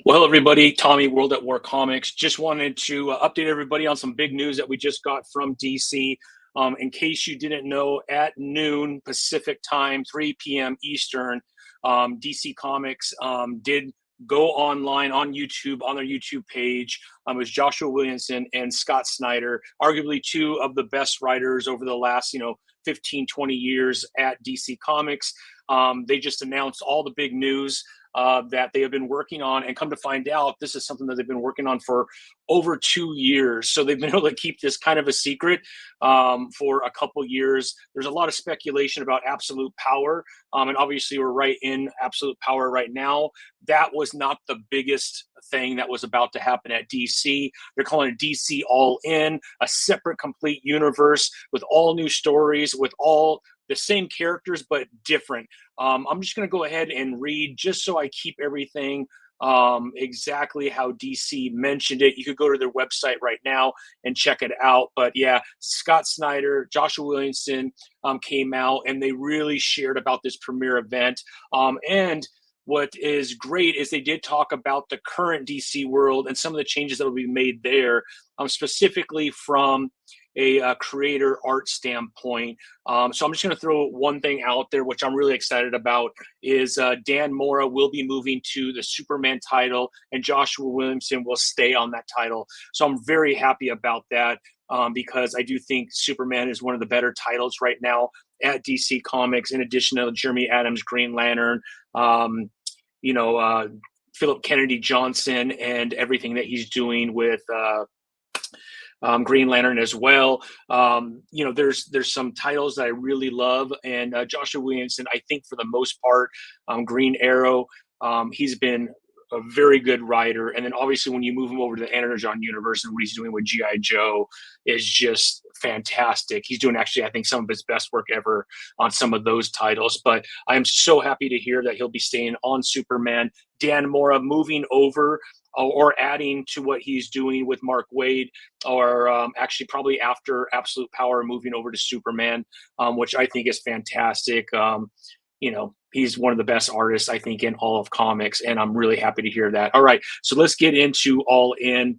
Well, everybody, Tommy, World at War Comics. Just wanted to update everybody on some big news that we just got from DC. In case you didn't know, at noon Pacific time, 3 p.m. Eastern, DC Comics did go online on YouTube, on their YouTube page. It was Joshua Williamson and Scott Snyder, arguably two of the best writers over the last, 15, 20 years at DC Comics. They just announced all the big news that they have been working on, and come to find out, this is something that they've been working on for over 2 years. So they've been able to keep this kind of a secret for a couple years. There's a lot of speculation about Absolute Power, and obviously we're right in Absolute Power right now. That was not the biggest thing that was about to happen at DC. They're calling it DC All In, a separate, complete universe with all new stories, with all the same characters but different. I'm just going to go ahead and read just so I keep everything exactly how DC mentioned it. You could go to their website right now and check it out. But yeah, Scott Snyder, Joshua Williamson came out, and they really shared about this premiere event. And what is great is they did talk about the current DC world and some of the changes that will be made there, specifically from a creator art standpoint. So I'm just going to throw one thing out there, which I'm really excited about, is Dan Mora will be moving to the Superman title, and Joshua Williamson will stay on that title. So I'm very happy about that, because I do think Superman is one of the better titles right now at DC Comics, in addition to Jeremy Adams' Green Lantern, Philip Kennedy Johnson, and everything that he's doing with Green Lantern as well. There's some titles that I really love, and Joshua Williamson, I think for the most part, Green Arrow, he's been a very good writer. And then obviously when you move him over to the Energon universe and what he's doing with G.I. Joe is just fantastic. He's doing actually, I think, some of his best work ever on some of those titles. But I am so happy to hear that he'll be staying on Superman. Dan Mora moving over or adding to what he's doing with Mark Waid, or actually probably after Absolute Power, moving over to Superman, which I think is fantastic. He's one of the best artists, I think, in all of comics, and I'm really happy to hear that. All right, so let's get into All In.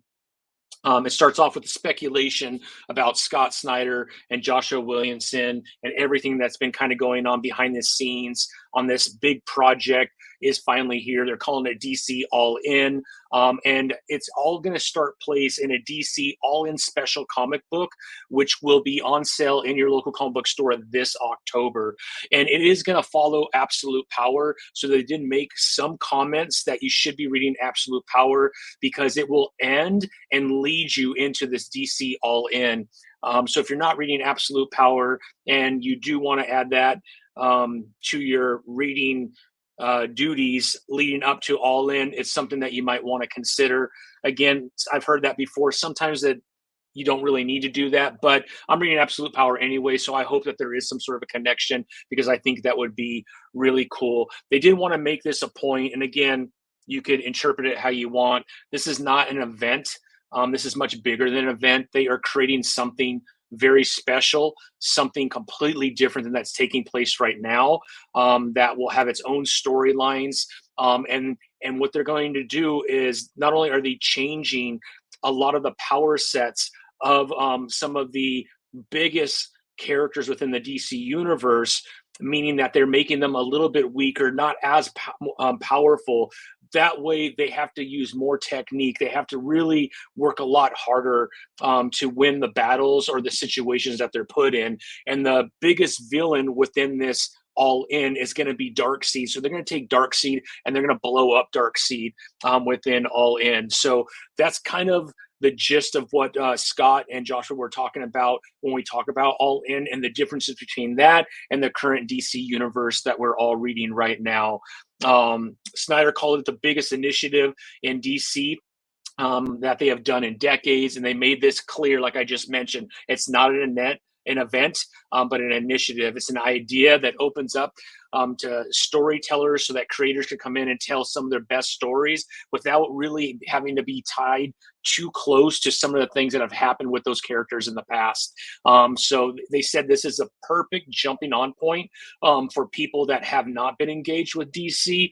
It starts off with the speculation about Scott Snyder and Joshua Williamson and everything that's been kind of going on behind the scenes on this big project is finally here. They're calling it DC All In, and it's all going to start place in a DC All In special comic book, which will be on sale in your local comic book store this October. And it is going to follow Absolute Power. So they did make some comments that you should be reading Absolute Power, because it will end and lead you into this DC All In. So if you're not reading Absolute Power and you do want to add that to your reading duties leading up to All In, it's something that you might want to consider. Again, I've heard that before. Sometimes that you don't really need to do that, but I'm reading Absolute Power anyway, so I hope that there is some sort of a connection, because I think that would be really cool. They did want to make this a point, and again, you could interpret it how you want. This is not an event. This is much bigger than an event. They are creating something very special, something completely different than that's taking place right now, that will have its own storylines. And what they're going to do is, not only are they changing a lot of the power sets of some of the biggest characters within the DC universe, meaning that they're making them a little bit weaker, not as powerful. That way they have to use more technique. They have to really work a lot harder to win the battles or the situations that they're put in. And the biggest villain within this All In is going to be Darkseid. So they're going to take Darkseid and they're going to blow up Darkseid within All In. So that's kind of the gist of what Scott and Joshua were talking about when we talk about All In, and the differences between that and the current DC universe that we're all reading right now. Snyder called it the biggest initiative in DC that they have done in decades, and they made this clear, like I just mentioned. It's not an event, but an initiative. It's an idea that opens up to storytellers so that creators could come in and tell some of their best stories without really having to be tied too close to some of the things that have happened with those characters in the past. So they said this is a perfect jumping on point for people that have not been engaged with DC.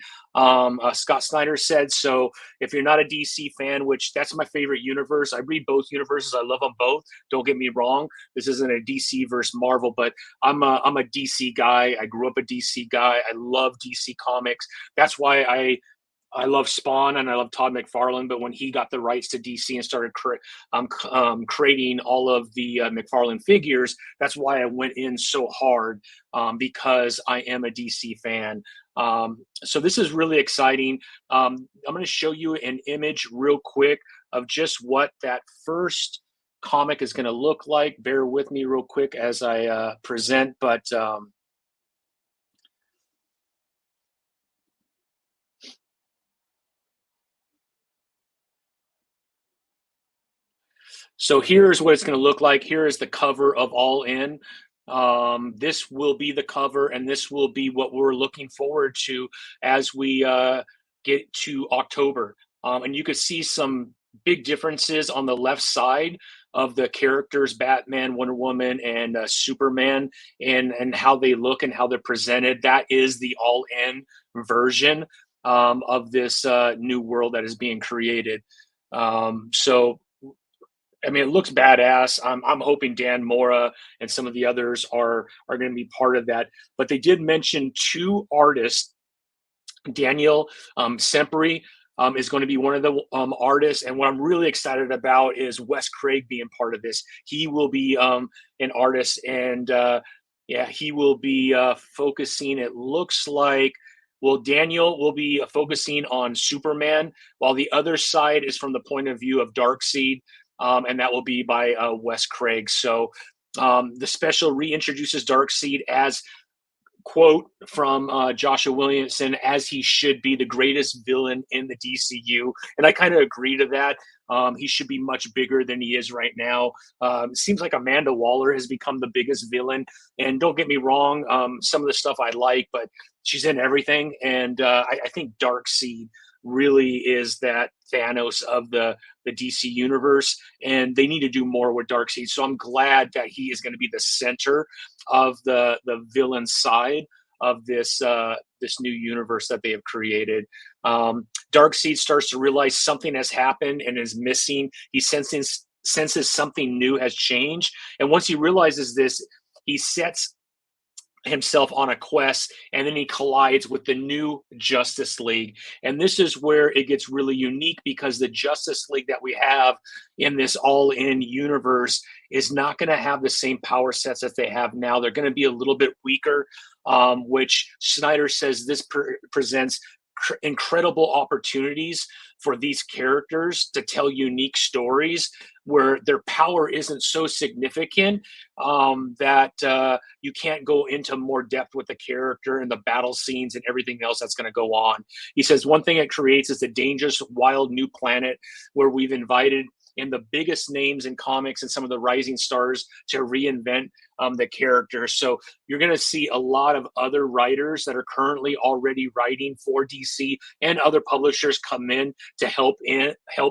Scott Snyder said, so if you're not a DC fan, which that's my favorite universe, I read both universes. I love them both. Don't get me wrong. This isn't a DC versus Marvel, but I'm a DC guy. I grew up a DC guy. I love DC comics. That's why I love Spawn and I love Todd McFarlane, but when he got the rights to DC and started creating all of the McFarlane figures, that's why I went in so hard, because I am a DC fan. So this is really exciting. I'm going to show you an image real quick of just what that first comic is going to look like. Bear with me real quick as I present, but so here's what it's going to look like. Here is the cover of All In. This will be the cover, and this will be what we're looking forward to as we get to October. And you could see some big differences on the left side of the characters, Batman, Wonder Woman, and Superman, and how they look and how they're presented. That is the All In version of this new world that is being created. So I mean, it looks badass. I'm hoping Dan Mora and some of the others are going to be part of that. But they did mention two artists. Daniel Sampere is going to be one of the artists, and what I'm really excited about is Wes Craig being part of this. He will be an artist, and yeah, he will be focusing. It looks like. Well, Daniel will be focusing on Superman, while the other side is from the point of view of Darkseid. And that will be by Wes Craig. So the special reintroduces Darkseid as, quote from Joshua Williamson, as he should be the greatest villain in the DCU. And I kind of agree to that. He should be much bigger than he is right now. It seems like Amanda Waller has become the biggest villain. And don't get me wrong, some of the stuff I like, but she's in everything. And I think Darkseid really is that Thanos of the DC universe, and they need to do more with Darkseid. So I'm glad that he is going to be the center of the villain side of this this new universe that they have created. Darkseid starts to realize something has happened and is missing. He senses something new has changed, and once he realizes this, he sets himself on a quest, and then he collides with the new Justice League. And this is where it gets really unique, because the Justice League that we have in this all-in universe is not going to have the same power sets that they have now. They're going to be a little bit weaker, which Snyder says this presents incredible opportunities for these characters to tell unique stories where their power isn't so significant that you can't go into more depth with the character and the battle scenes and everything else that's going to go on. He says one thing it creates is a dangerous, wild new planet where we've invited in the biggest names in comics and some of the rising stars to reinvent the character. So you're going to see a lot of other writers that are currently already writing for DC and other publishers come in to help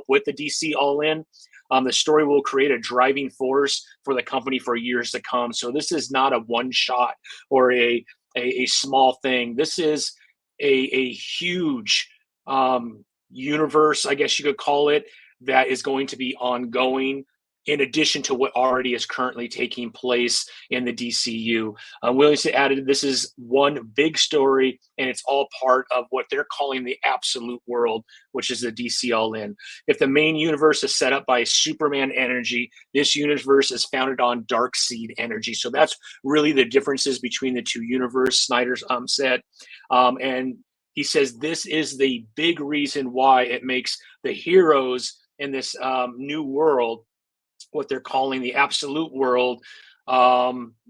with the DC All In. The story will create a driving force for the company for years to come. So this is not a one shot or a small thing. This is a huge universe, I guess you could call it, that is going to be ongoing in addition to what already is currently taking place in the DCU. Williamson added, this is one big story, and it's all part of what they're calling the absolute world, which is the DC All In. If the main universe is set up by Superman energy, this universe is founded on Darkseid energy. So that's really the differences between the two universes, Snyder's said. And he says this is the big reason why it makes the heroes in this new world, what they're calling the absolute world,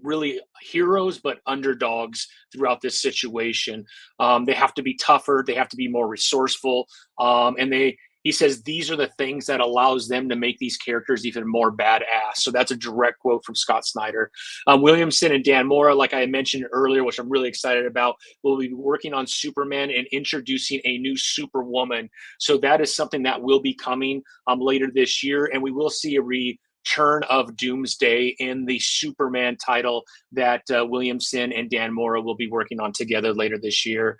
really heroes but underdogs throughout this situation. They have to be tougher, they have to be more resourceful, and he says these are the things that allows them to make these characters even more badass. So that's a direct quote from Scott Snyder. Williamson and Dan Mora, like I mentioned earlier, which I'm really excited about, will be working on Superman and introducing a new Superwoman. So that is something that will be coming later this year, and we will see a return of Doomsday in the Superman title that Williamson and Dan Mora will be working on together later this year.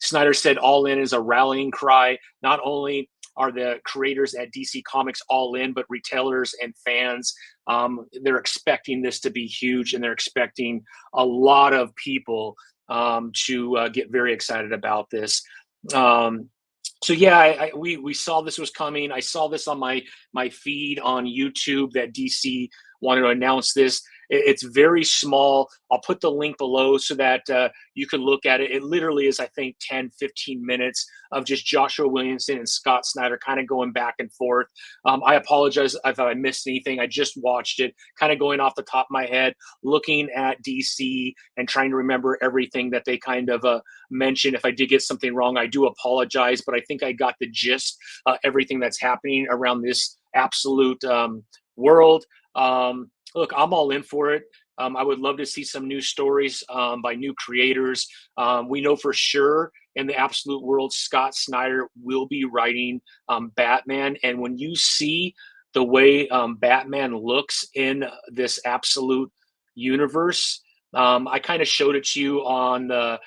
Snyder said All In is a rallying cry. Not only are the creators at DC Comics all in, but retailers and fans, they're expecting this to be huge, and they're expecting a lot of people to get very excited about this. So yeah, we saw this was coming. I saw this on my feed on YouTube that DC wanted to announce this. It's very small. I'll put the link below so that you can look at it. It literally is, I think, 10, 15 minutes of just Joshua Williamson and Scott Snyder kind of going back and forth. I apologize if I missed anything. I just watched it, kind of going off the top of my head, looking at DC and trying to remember everything that they kind of mentioned. If I did get something wrong, I do apologize, but I think I got the gist, everything that's happening around this absolute world. Look, I'm all in for it. I would love to see some new stories by new creators. We know for sure in the absolute world, Scott Snyder will be writing Batman. And when you see the way Batman looks in this absolute universe, I kind of showed it to you on the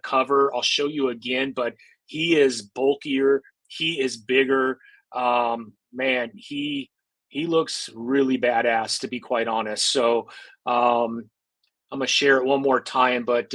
cover. I'll show you again, but he is bulkier. He is bigger. Man, he looks really badass, to be quite honest. So I'm going to share it one more time, but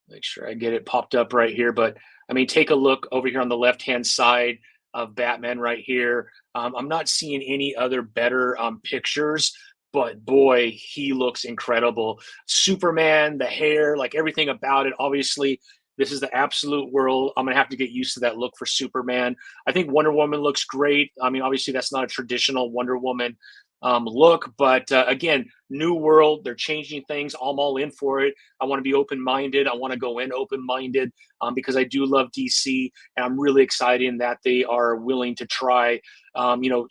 make sure I get it popped up right here. But I mean, take a look over here on the left-hand side of Batman right here. I'm not seeing any other better pictures, but boy, he looks incredible. Superman, the hair, like everything about it, obviously, this is the absolute world. I'm going to have to get used to that look for Superman. I think Wonder Woman looks great. I mean, obviously, that's not a traditional Wonder Woman look, but again, new world. They're changing things. I'm all in for it. I want to be open-minded. I want to go in open-minded because I do love DC, and I'm really excited that they are willing to try,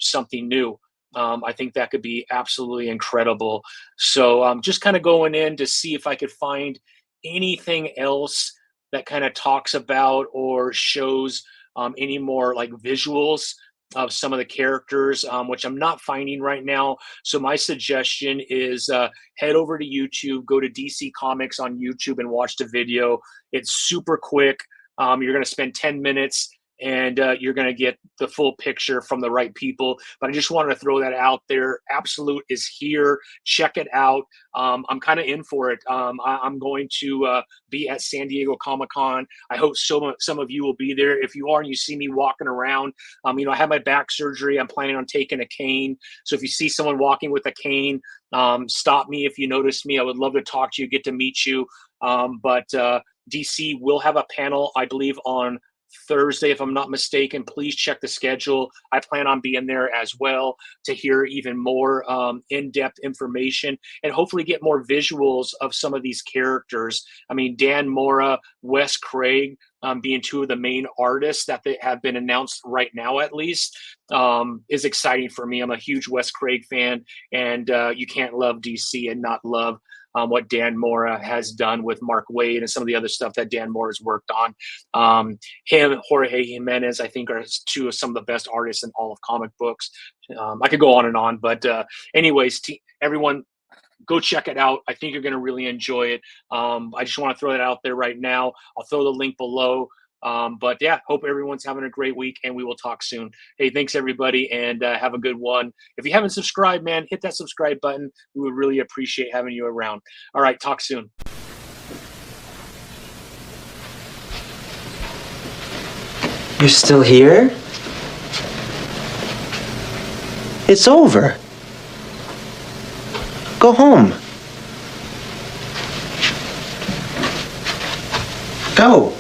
something new. I think that could be absolutely incredible. So just kind of going in to see if I could find anything else that kind of talks about or shows any more like visuals of some of the characters, which I'm not finding right now. So my suggestion is head over to YouTube, go to DC Comics on YouTube and watch the video. It's super quick. You're going to spend 10 minutes and you're going to get the full picture from the right people. But I just wanted to throw that out there. Absolute is here. Check it out. I'm kind of in for it. I'm going to be at San Diego Comic-Con. I hope some of you will be there. If you are and you see me walking around, I have my back surgery. I'm planning on taking a cane. So if you see someone walking with a cane, stop me if you notice me. I would love to talk to you, get to meet you. But DC will have a panel, I believe, on Thursday, if I'm not mistaken. Please check the schedule. I plan on being there as well to hear even more in-depth information and hopefully get more visuals of some of these characters. I mean, Dan Mora, Wes Craig being two of the main artists that they have been announced right now, at least, is exciting for me. I'm a huge Wes Craig fan, and you can't love DC and not love what Dan Mora has done with Mark Waid and some of the other stuff that Dan Mora has worked on. Him, Jorge Jimenez, I think, are two of some of the best artists in all of comic books. I could go on, but anyways, everyone, go check it out. I think you're going to really enjoy it. I just want to throw that out there right now. I'll throw the link below. But yeah, hope everyone's having a great week, and we will talk soon. Hey, thanks everybody, and have a good one. If you haven't subscribed, man, hit that subscribe button. We would really appreciate having you around. All right, talk soon. You're still here? It's over. Go home. Go.